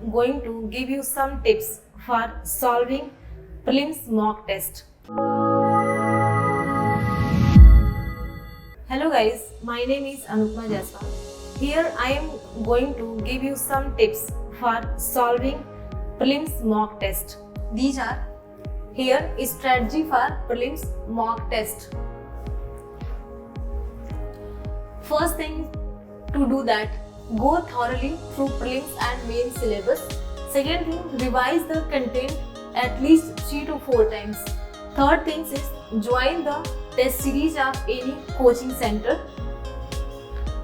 going to give you some tips for solving prelims mock test. Hello guys, my name is Anupma Jaiswal. Here I am going to give you some tips for solving prelims mock test. These are here is strategy for prelims mock test. First thing to do that, go thoroughly through prelims and main syllabus. Second thing, revise the content at least 3 to 4 times. Third thing is join the test series of any coaching center.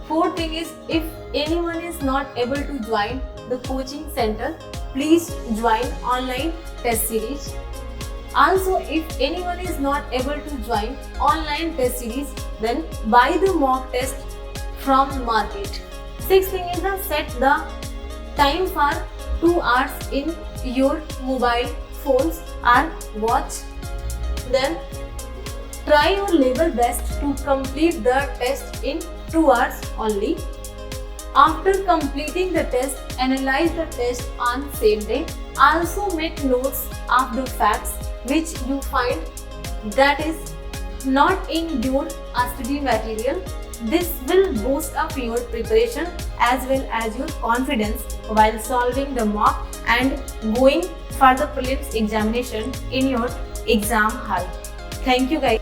Fourth thing is, if anyone is not able to join the coaching center, please join online test series. Also, if anyone is not able to join online test series, then buy the mock test from market. Sixth thing is set the time for 2 hours in your mobile phones or watch. Then try your level best to complete the test in 2 hours only. After completing the test, analyze the test on same day. Also make notes of the facts which you find that is not in your study material. This will boost up your preparation as well as your confidence while solving the mock and going for the prelims examination in your exam hall. Thank you guys.